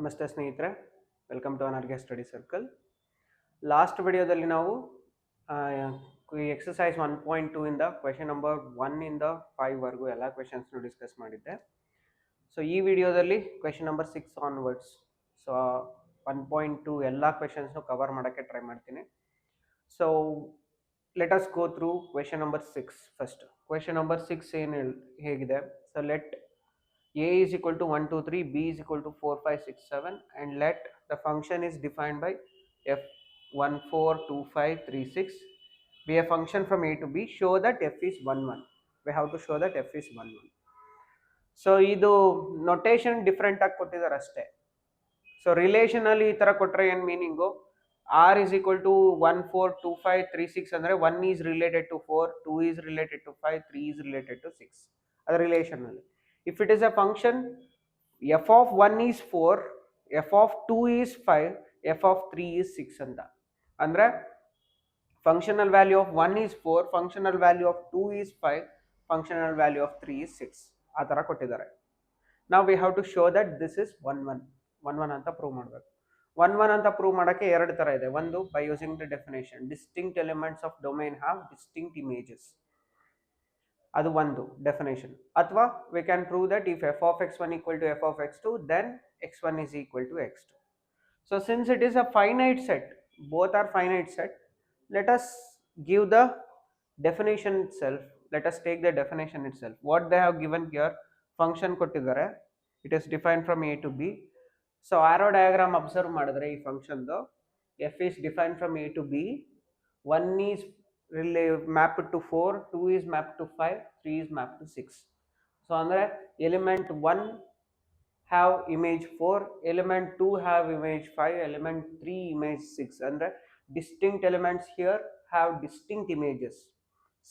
ನಮಸ್ತೆ ಸ್ನೇಹಿತರೆ, welcome to ಅನರ್ಗೆ ಸ್ಟಡಿ ಸರ್ಕಲ್. ಲಾಸ್ಟ್ ವಿಡಿಯೋದಲ್ಲಿ ನಾವು ಎಕ್ಸಸೈಸ್ 1.2 ಇಂದ ಕ್ವೆಶನ್ ನಂಬರ್ 1 ಇಂದ 5 ವರೆಗೂ ಎಲ್ಲ ಕ್ವೆಶನ್ಸ್ನು ಡಿಸ್ಕಸ್ ಮಾಡಿದ್ದೆ. ಸೊ ಈ ವಿಡಿಯೋದಲ್ಲಿ ಕ್ವೆಶನ್ ನಂಬರ್ 6 ಆನ್ವರ್ಡ್ಸ್, ಸೊ 1.2 ಎಲ್ಲ ಕ್ವೆಶನ್ಸ್ನು ಕವರ್ ಮಾಡೋಕ್ಕೆ ಟ್ರೈ ಮಾಡ್ತೀನಿ. So let us go through question number 6 first. Question number 6 ಏನು ಹೇಗಿದೆ? So let a is equal to 1 2 3, b is equal to 4 5 6 7, and let the function is defined by f 1 4 2 5 3 6 be a function from a to b. Show that f is 1 1. We have to show that f is 1 1. So idu notation different ಆಗಿ ಕೊಟ್ಟಿದ್ದಾರೆ ಅಷ್ಟೇ. So ರಿಲೇಷನಲ್ಲಿ ಈ ಥರ ಕೊಟ್ಟರೆ ಏನು meaning? r is equal to 1 4 2 5 3 6 ಅಂದರೆ 1 is related to 4, 2 is related to 5, 3 is related to 6. ಅದು ರಿಲೇಷನಲ್ಲಿ. If it is a function, f of 1 is 4, f of 2 is 5, f of 3 is 6 anta. Andre functional value of 1 is 4, functional value of 2 is 5, functional value of 3 is 6. ಆ ಥರ ಕೊಟ್ಟಿದ್ದಾರೆ. Now we have to show that this is 1 1. 1 1 ಅಂತ prove ಮಾಡಬೇಕು. 1 1 ಅಂತ prove ಮಾಡೋಕ್ಕೆ ಎರಡು ಥರ ಇದೆ. ಒಂದು, by using the definition, distinct elements of domain have distinct images. ಅದು ಒಂದು ಡೆಫಿನೇಷನ್. ಅಥವಾ we can prove that if f of x1 equal to f of x2, then x1 is equal to x2. So since it is a finite set, both are finite set, let us give the definition itself. Let us take the definition itself. What they have given here, function ಕೊಟ್ಟಿದ್ದಾರೆ, it is defined from a to b. So arrow diagram observe ಮಾಡಿದ್ರೆ ಈ function f is defined from a to b. 1 is mapped to 4, 2 is mapped to 5, 3 is mapped to 6. So andre element 1 have image 4, element 2 have image 5, element 3 image 6. Andre distinct elements here have distinct images.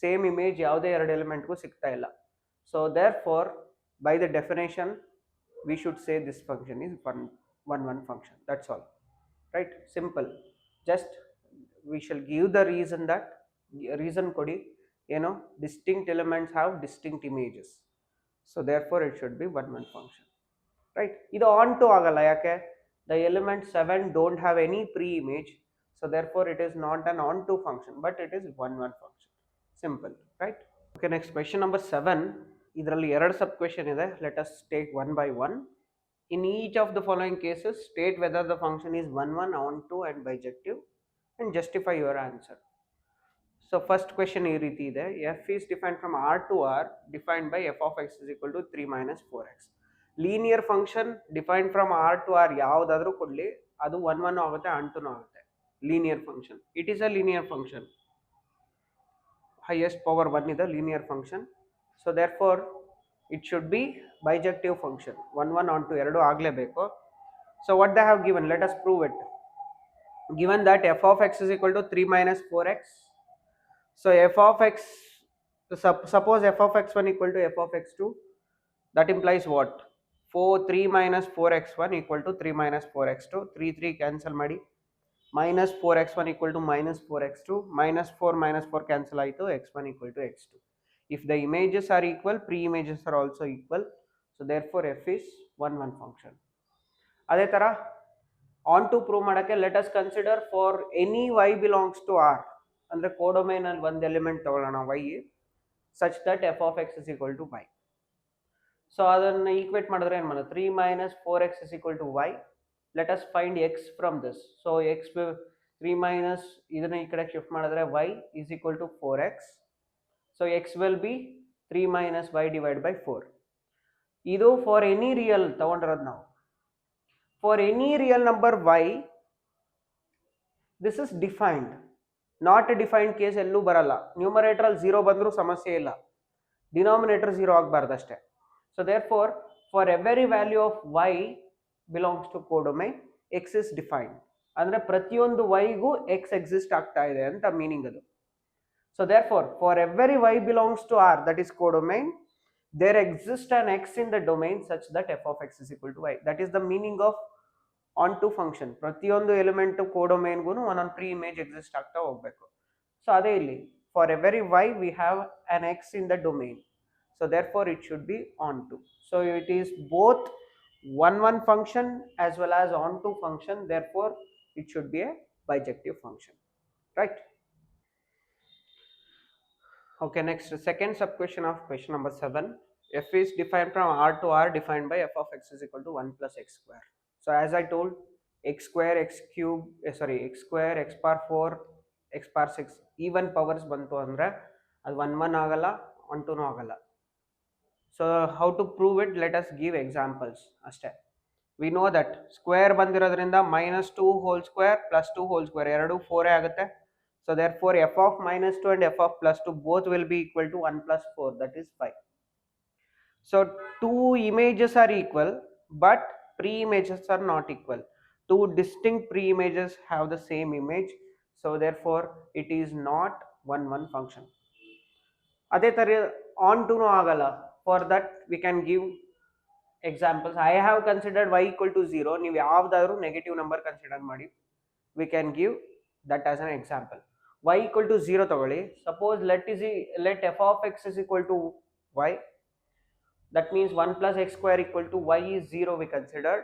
Same image yavade ಎರಡು element ಗೂ ಸಿಗ್ತಾ ಇಲ್ಲ. So therefore by the definition we should say this function is 1 1 function. That's all, right? Simple. Just we shall give the reason kodi, distinct elements have distinct images, so therefore it should be 1 1 function, right? Idu on to agala yake the element 7 don't have any pre-image, so therefore it is not an on to function, but it is 1 1 function. Simple, right? Okay, next question number 7. Idralli eradu sub question ide. Let us take one by one. In each of the following cases, state whether the function is 1 1, on to and bijective, and justify your answer. So first question ಈ ರೀತಿ ಇದೆ. f is defined from r to r, defined by f of x is equal to 3 minus 4x. Linear function defined from r to r ಯಾವುದಾದ್ರೂ ಕೊಡಲಿ, ಅದು 1 1 ಆಗುತ್ತೆ, ಅಂಟುನೂ ಆಗುತ್ತೆ. Linear function, it is a linear function. Highest power 1 ಇದೆ linear function. So therefore it should be bijective function. 1 1 onto ಎರಡು ಆಗಲೇಬೇಕು. So what they have given, let us prove it. Given that f of x is equal to 3 minus 4x, so f of x, suppose f of x1 equal to f of x2, that implies what? 3 minus 4x1 equal to 3 minus 4x2, 3 3 cancel ಮಾಡಿ, minus 4x1 equal to minus 4x2, minus 4 cancel ಆಯಿತು, x1 equal to x2. If the images are equal, pre-images are also equal, so therefore f is 1 1 function. ಅದೇ ಥರ on to prove ಮಾಡೋಕ್ಕೆ let us consider for any y belongs to r, ಅಂದರೆ ಕೋಡೊಮೈನ್ ಅಲ್ಲಿ ಒಂದು element ತಗೊಳ್ಳೋಣ y, such that f of x is equal to y. So ಅದನ್ನು equate ಮಾಡಿದ್ರೆ ಏನು ಮಾಡೋದು? 3 minus 4x is equal to y. Let us find x from this. So x 3 minus ಇದನ್ನ ಈ ಕಡೆ ಶಿಫ್ಟ್ ಮಾಡಿದ್ರೆ y is equal to 4x. So x will be 3 minus y divided by 4. ಇದು for any real ತಗೊಂಡಿರೋದು ನಾವು. For any real number y, this is defined. Not a defined case ಎಲ್ಲೂ ಬರಲ್ಲ. Numerator ಅಲ್ಲಿ 0 ಬಂದರೂ ಸಮಸ್ಯೆ ಇಲ್ಲ, ಡಿನಾಮಿನೇಟರ್ 0 ಆಗಬಾರ್ದು ಅಷ್ಟೇ. So therefore for every value of y belongs to codomain, x is defined. ಅಂದರೆ ಪ್ರತಿಯೊಂದು y ಗೂ x ಎಕ್ಸಿಸ್ಟ್ ಆಗ್ತಾ ಇದೆ ಅಂತ ಮೀನಿಂಗ್ ಅದು. So therefore for every y belongs to r, that is codomain, there exists an x in the domain such that f of x is equal to y. That is the meaning of on to function. ಪ್ರತಿಯೊಂದು element ಕೋಡೊಮೈನ್ಗೂ ಒಂದೊಂದು pre image exist ಆಗ್ತಾ ಹೋಗಬೇಕು. So ಅದೇ ಇಲ್ಲಿ for every y we have an x in the domain, so therefore it should be on to. So it is both one function as well as onto function, therefore it should be a bijective function, right? Okay, next, second sub question of question number 7. F is defined from R to R, defined by f of x is equal to 1 plus x square. So as I told, x square, x cube, x square, x power 4, x power 6 even powers bantu andre ಅದು 1 ಆಗಲ್ಲ 1 ಆಗಲ್ಲ. So how to prove it? Let us give examples ಅಷ್ಟೇ. We know that square ಬಂದಿರೋದ್ರಿಂದ -2 whole square plus 2 whole square ಎರಡು 4 ಆಗುತ್ತೆ. So therefore f of -2 and f of +2 both will be equal to 1 plus 4, that is 5. So two images are equal, but pre-images are not equal. Two distinct pre-images have the same image, so therefore it is not one function. ಅದೇ ತರ on to no ಆಗಲ್ಲ. For that we can give examples. I have considered y equal to 0. ನೀವು ಯಾವ್ದಾದ್ರು negative number consider ಮಾಡಿ. We can give that as an example. Y equal to 0 ತಗೊಳ್ಳಿ. Suppose let f of x is equal to y. That means 1 plus x square equal to y is 0 we considered.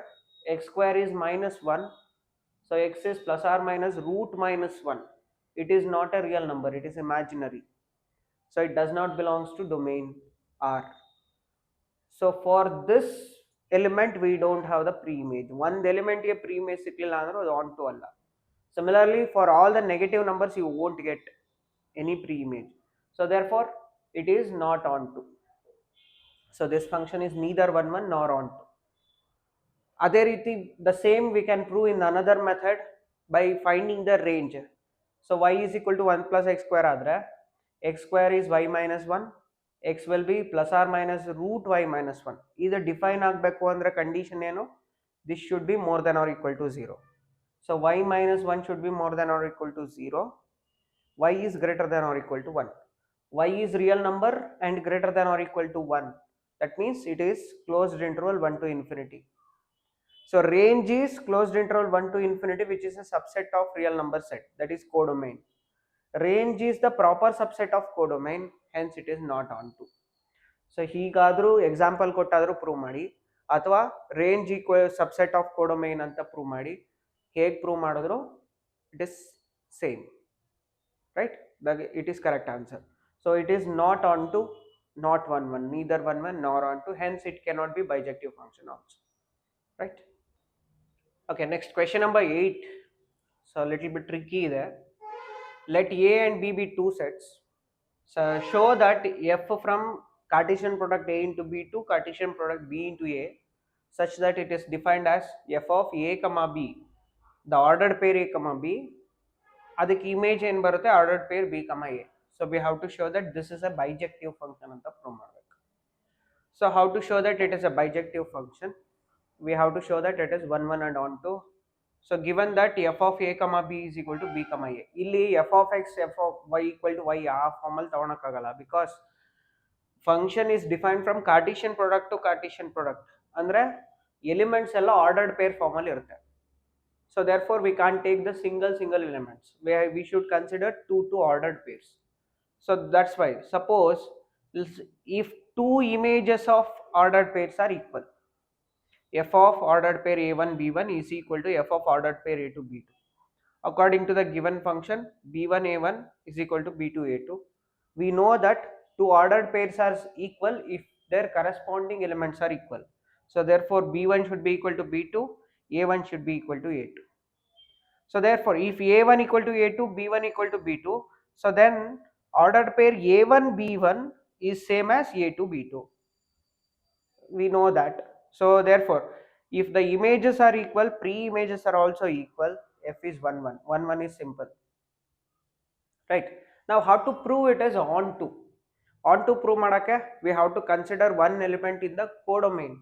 X square is -1. So x is plus or minus root -1. It is not a real number, it is imaginary. So it does not belongs to domain R. So for this element we don't have the pre-image. One element ye pre-image ಸಿಕ್ಲಿಲ್ಲ ಅಂದ್ರೆ ಅದು onto ಅಲ್ಲ. Similarly for all the negative numbers you won't get any pre-image. So therefore it is not onto. So this function is neither one nor onto. ಅದೇ ರೀತಿ the same we can prove in another method by finding the range. So y is equal to 1 plus x square ಆದರೆ x square is y minus 1, x will be plus or minus root y minus 1. ಇದು define ಆಗಬೇಕು ಅಂದ್ರೆ condition ಏನು? This should be more than or equal to 0. So y minus 1 should be more than or equal to 0. Y is greater than or equal to 1. Y is real number and greater than or equal to 1. That means it is closed interval 1 to infinity. So range is closed interval 1 to infinity, which is a subset of real number set, that is codomain. Range is the proper subset of codomain, hence it is not onto. So ಹೀಗಾದರೂ example ಕೊಟ್ಟಾದರೂ prove ಮಾಡಿ, ಅಥವಾ range equal subset of codomain ಅಂತ prove ಮಾಡಿ. ಹೇಗೆ prove ಮಾಡಿದ್ರು it is same, right? It is correct answer. So it is not onto, not one neither one nor onto, hence it cannot be bijective function also, right? Okay, next question number 8. So a little bit tricky there. Let A and B be two sets. So show that f from Cartesian product A into B to Cartesian product B into A such that it is defined as f of A comma B, the ordered pair A comma B, ಅದಕ್ಕೆ image ಏನು ಬರುತ್ತೆ ordered pair B comma A. So we have to show that this is a bijective function ಅಂತ prove ಮಾಡಬೇಕು. So how to show that it is a bijective function? We have to show that it is 1 1 and on to. So given that f of A comma B is equal to B comma A, ಇಲ್ಲಿ f of x f of y equal to y ಆ formally ತಗೊಳಕ್ಕಾಗಲ್ಲ, because function is defined from cartesian product to cartesian product. ಅಂದರೆ elements ಎಲ್ಲ ordered pair formally ಇರುತ್ತೆ. So therefore we can't take the single elements, where we should consider two ordered pairs. So that's why suppose if two images of ordered pairs are equal, f of ordered pair a1 b1 is equal to f of ordered pair a2 b2. According to the given function b1 a1 is equal to b2 a2. We know that two ordered pairs are equal if their corresponding elements are equal. So therefore b1 should be equal to b2, a1 should be equal to a2. So therefore if a1 equal to a2, b1 equal to b2, so then ordered pair a1 b1 is same as a2 b2. We know that. So therefore if the images are equal, pre-images are also equal, f is 1 1. 1 1 is simple, right? Now how to prove it as onto? Onto prove ಮಾಡಕ್ಕೆ we have to consider one element in the codomain.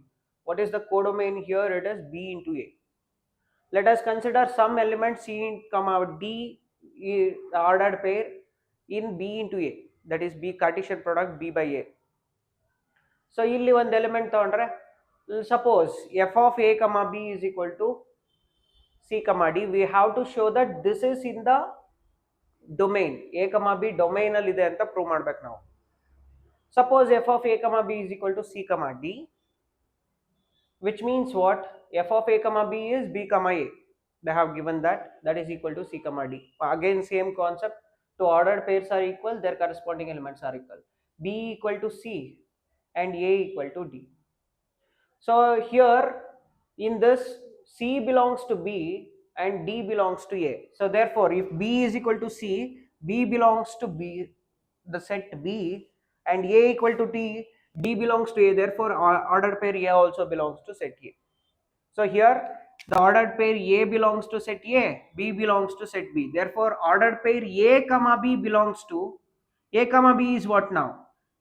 What is the codomain here? It is b into a. Let us consider some element c comma d, the ordered pair in b into a, that is b Cartesian product b by a. So ಇಲ್ಲಿ ಒಂದು element ತಗೊಂಡ್ರೆ suppose f of a comma b is equal to c comma d, we have to show that this is in the domain a comma b domain ಅಲ್ಲಿ ಇದೆ ಅಂತ prove ಮಾಡಬೇಕು ನಾವು. Suppose f of a comma b is equal to c comma d, which means what? F of a comma b is b comma a. They have given that is equal to c comma d. Again same concept. Two ordered pairs are equal, their corresponding elements are equal. B equal to c and a equal to d. So here in this, c belongs to b and d belongs to a. So therefore if b is equal to c, b belongs to b, the set b, and a equal to d, d belongs to a. Therefore ordered pair a also belongs to set a. So here the ordered pair a belongs to set a, b belongs to set b. Therefore ordered pair a comma b belongs to a comma b is what now?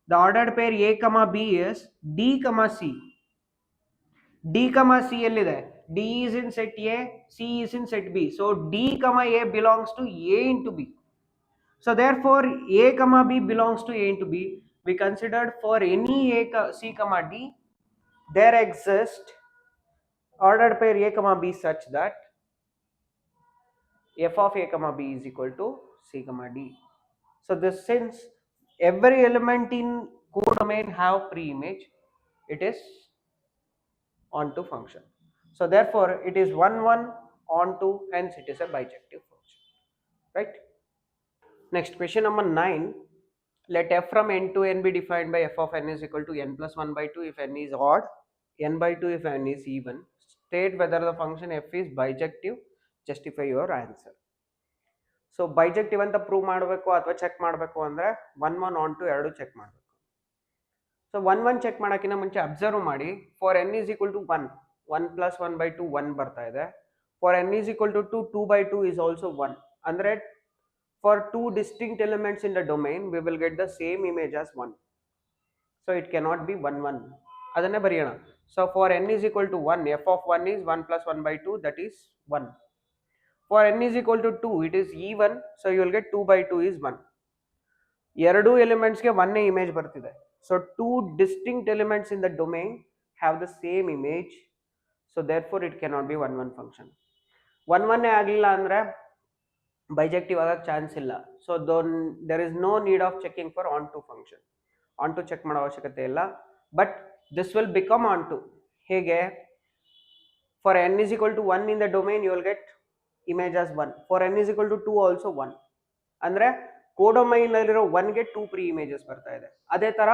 The ordered pair a comma b is d comma c. D comma C D is in set A, C is in set B. So D comma A belongs to A into B. So therefore A comma B belongs to A into B. We considered for any C comma D, there exists ordered pair A comma B such that f of A comma B is equal to C comma D. So this, since every element in codomain have pre-image, it is onto function. So therefore it is 1 1 onto, hence it is a bijective function, right? Next, question number 9. Let f from n to n be defined by f of n is equal to n plus 1 by 2 if n is odd, n by 2 if n is even. State whether the function f is bijective. Justify your answer. So bijective anta prove ಮಾಡಬೇಕು ಅಥವಾ check ಮಾಡಬೇಕು ಅಂದ್ರೆ 1 1 onto 2 check ಮಾಡಬೇಕು. So 1 1 check ಮಾಡೋಕ್ಕಿಂತ ಮುಂಚೆ observe ಮಾಡಿ, for n is equal to 1, 1 plus 1 by 2 1 ಬರ್ತಾ ಇದೆ. For n is equal to 2, 2 by 2 is also 1. ಅಂದ್ರೆ for two distinct elements in the domain, we will get the same image as 1. So it cannot be 1 1. ಅದನ್ನೇ ಬರೆಯೋಣ. So for n is equal to 1, f of 1 is 1 plus 1 by 2, that is 1. For n is equal to 2, it is even, so you will get 2 by 2 is 1. ಎರಡು ಎಲಿಮೆಂಟ್ಸ್ಗೆ ಒಂದೇ image ಬರ್ತಿದೆ. So two distinct elements in the domain have the same image, so therefore it cannot be 1 1 function. 1 1 ಆಗಲಿಲ್ಲ ಅಂದ್ರೆ bijective ಆಗಕ್ಕೆ chance ಇಲ್ಲ. So there is no need of checking for onto function. Onto check ಮಾಡೋ ಅವಶ್ಯಕತೆ ಇಲ್ಲ, but this will become onto. ಹೇಗೆ? For n is equal to 1 in the domain, you will get image as 1. For n is equal to 2 also 1. ಅಂದ್ರೆ ಕೋಡೊಮೈನ್ ಅಲ್ಲಿರೋ 1 ಗೆ 2 pre images ಬರ್ತಾ ಇದೆ. ಅದೇ ತರ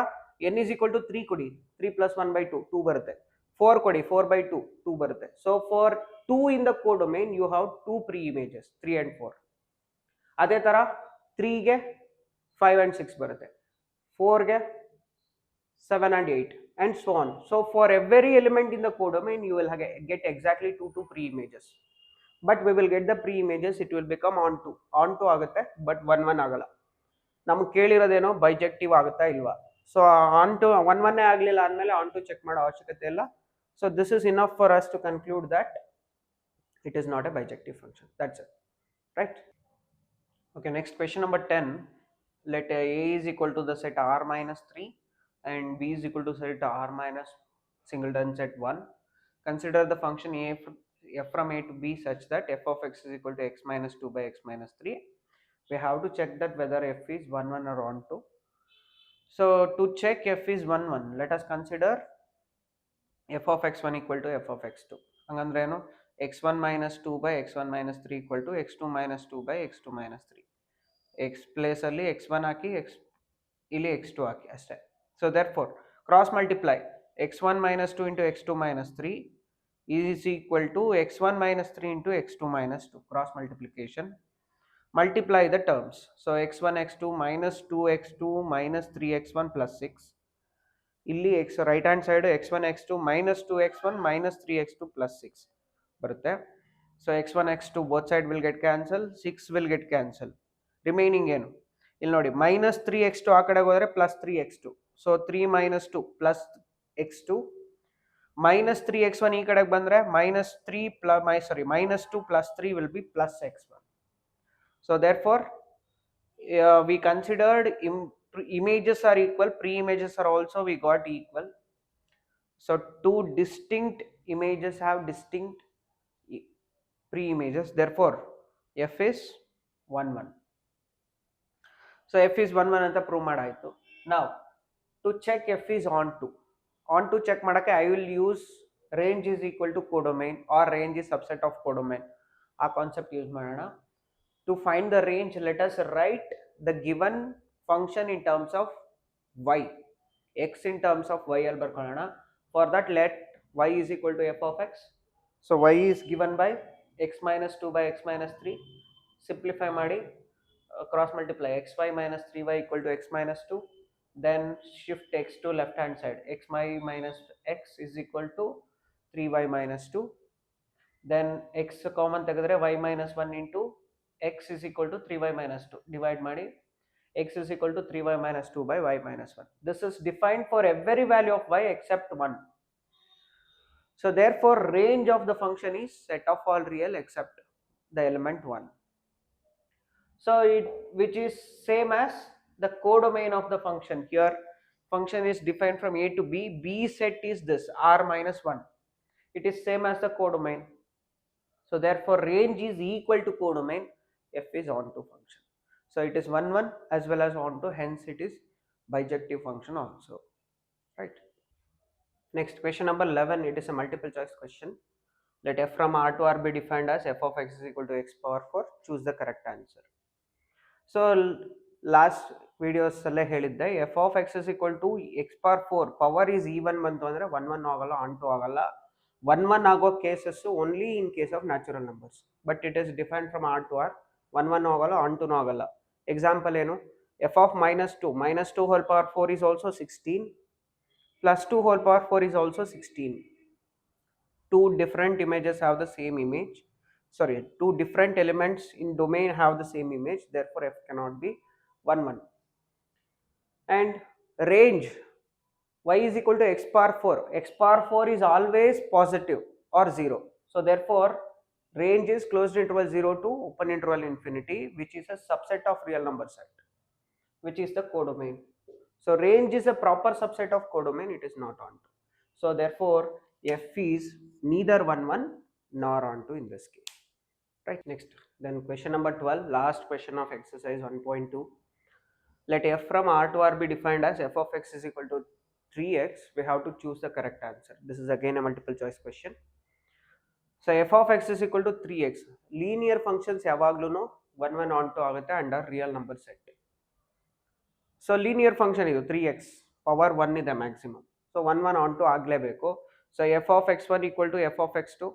n is equal to 3 ಕೊಡಿ, 3 plus 1 by 2 2 ಬರುತ್ತೆ. 4 ಕೊಡಿ, 4 by 2 2 ಬರುತ್ತೆ. So for 2 in the codomain you have 2 pre images, 3 and 4. ಅದೇ ತರ 3 ಗೆ 5 and 6 ಬರುತ್ತೆ, 4 ಗೆ 7 and 8 and so on. So for every element in the codomain you will get exactly 2 pre images, but we will get the pre images, it will become onto ಆಗುತ್ತೆ, but 1 1 ಆಗಲ್ಲ. ನಮಗೆ ಕೇಳಿರೋದೇನೋ bijective ಆಗುತ್ತಾ ಇಲ್ವಾ. So onto 1 1 ಆಗಲಿಲ್ಲ ಅಂದಮೇಲೆ onto check ಮಾಡೋ ಅವಶ್ಯಕತೆ ಇಲ್ಲ. So this is enough for us to conclude that it is not a bijective function. That's it, right? Okay, next question number 10. Let a is equal to the set r minus 3 and b is equal to set r minus singleton set 1. Consider the function f from a to b such that f of x is equal to x minus 2 by x minus 3. We have to check that whether f is 1 1 or onto. So to check f is 1 1, let us consider f of x1 equal to f of x2. ಹಂಗಂದ್ರೆ ಏನು? x1 minus 2 by x1 minus 3 equal to x2 minus 2 by x2 minus 3. x place ಅಲ್ಲಿ x1 ಹಾಕಿ, ಇಲ್ಲಿ x2 ಹಾಕಿ ಅಷ್ಟೇ. So therefore cross multiply x1 minus 2 into x2 minus 3 is equal to x1 minus 3 into x2 minus 2. Cross multiplication, multiply the terms. So x1 x2 minus 2x2 minus 3x1 plus 6. ಇಲ್ಲಿ x right hand side x1 x2 minus 2x1 minus 3x2 plus 6 ಬರುತ್ತೆ. So x1 x2 both side will get cancel, 6 will get cancel. Remaining ಏನು? ಇಲ್ಲಿ ನೋಡಿ, minus 3x2 ಆ ಕಡೆಗೆ ಹೋದರೆ plus 3x2. So 3 minus 2 plus x2 minus 3x1 ಈ ಕಡೆಗೆ ಬಂದರೆ minus 3 plus minus 2 plus 3 will be plus x1. So therefore we considered images are equal, pre-images are also we got equal. So two distinct images have distinct pre-images, therefore f is 1 1. So f is 1 1 ಅಂತ prove ಮಾಡಾಯಿತು. Now to check f is onto check ಮಾಡಕ್ಕೆ I will use range is equal to codomain or range is subset of codomain. ಆ concept use ಮಾಡೋಣ. To find the range, let us write the given function in terms of y, x in terms of y ಅಲ್ಲಿ ಬರ್ಕೊಳ್ಳೋಣ. For that, let y is equal to f of x. So y is given by x minus 2 by x minus 3. Simplify ಮಾಡಿ, cross multiply xy minus 3y equal to x minus 2. Then shift x to left hand side, xy minus x is equal to 3y minus 2. Then x common ತೆಗೆದ್ರೆ y minus 1 into x is equal to 3y minus 2. Divide ಮಾಡಿ, x is equal to 3y minus 2 by y minus 1. This is defined for every value of y except 1. So therefore range of the function is set of all real except the element 1. So it, which is same as the codomain of the function. Here function is defined from a to b. B set is this r minus 1. It is same as the codomain. So therefore range is equal to codomain. F is onto function. So it is 1 1 as well as onto, hence it is bijective function also, right? Next, question number 11. It is a multiple choice question. Let f from r to r be defined as f of x is equal to x power 4. Choose the correct answer. So last videos alle helidde f of x is equal to x power 4. Power is even bantu andre 1 1 agalla, onto agalla. 1 1 ಆಗೋ cases only in case of natural numbers, but it is defined from R to R. 1 1 ಆಗಲ್ಲ, onto ಆಗಲ್ಲ. Example ಏನು, f of minus 2 whole power 4 is also 16, plus 2 whole power 4 is also 16. Two different images have the same image, sorry, two different elements in domain have the same image, therefore f cannot be 1 1. And range, y is equal to x power 4. X power 4 is always positive or 0. So therefore range is closed interval 0 to open interval infinity, which is a subset of real number set, which is the codomain. So range is a proper subset of codomain, it is not onto. So therefore f is neither 1 1 nor onto in this case, right? Next, then question number 12, last question of exercise 1.2. Let f from r to r be defined as f of x is equal to 3x. We have to choose the correct answer. This is again a multiple choice question. So f of x is equal to 3x. Linear functions yavaglu 1 1 onto agutte under real number set. So linear function idu 3x power 1 ide maximum. So 1 1 onto aglebeku. So f of x1 equal to f of x2,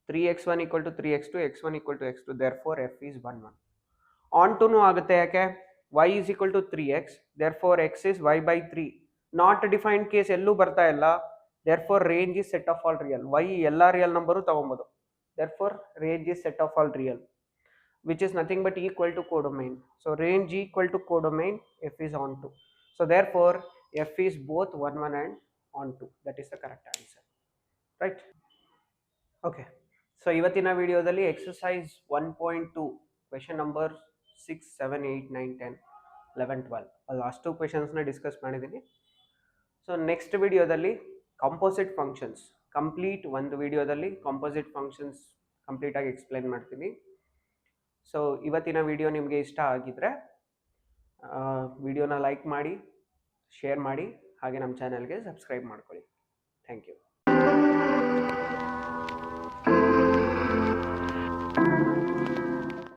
3x1 equal to 3x2, x1 equal to x2. Therefore f is 1 1. Onto nu agutte yake, y is equal to 3x, therefore x is y by 3. Not defined case ಎಲ್ಲೂ ಬರ್ತಾ ಇಲ್ಲ, therefore range is set of all real. Y ಎಲ್ಲ real number ತಗೊಬೋದು, therefore range is set of all real, which is nothing but equal to codomain. So range equal to codomain, f is onto. So therefore f is both 1 1 and onto. That is the correct answer, right? Okay, so ಇವತ್ತಿನ ವಿಡಿಯೋದಲ್ಲಿ exercise 1.2 question number 6 7 8 9 10 11 12 last two ಕ್ವೆಶನ್ಸ್ನ discuss ಮಾಡಿದ್ದೀನಿ. So next ವಿಡಿಯೋದಲ್ಲಿ composite functions complete ಒಂದು ವಿಡಿಯೋದಲ್ಲಿ composite functions ಕಂಪ್ಲೀಟಾಗಿ explain ಮಾಡ್ತೀನಿ. So ಇವತ್ತಿನ video ನಿಮಗೆ ಇಷ್ಟ ಆಗಿದ್ದರೆ ವಿಡಿಯೋನ ಲೈಕ್ ಮಾಡಿ, ಶೇರ್ ಮಾಡಿ, ಹಾಗೆ ನಮ್ಮ ಚಾನಲ್ಗೆ ಸಬ್ಸ್ಕ್ರೈಬ್ ಮಾಡ್ಕೊಳ್ಳಿ. Thank you.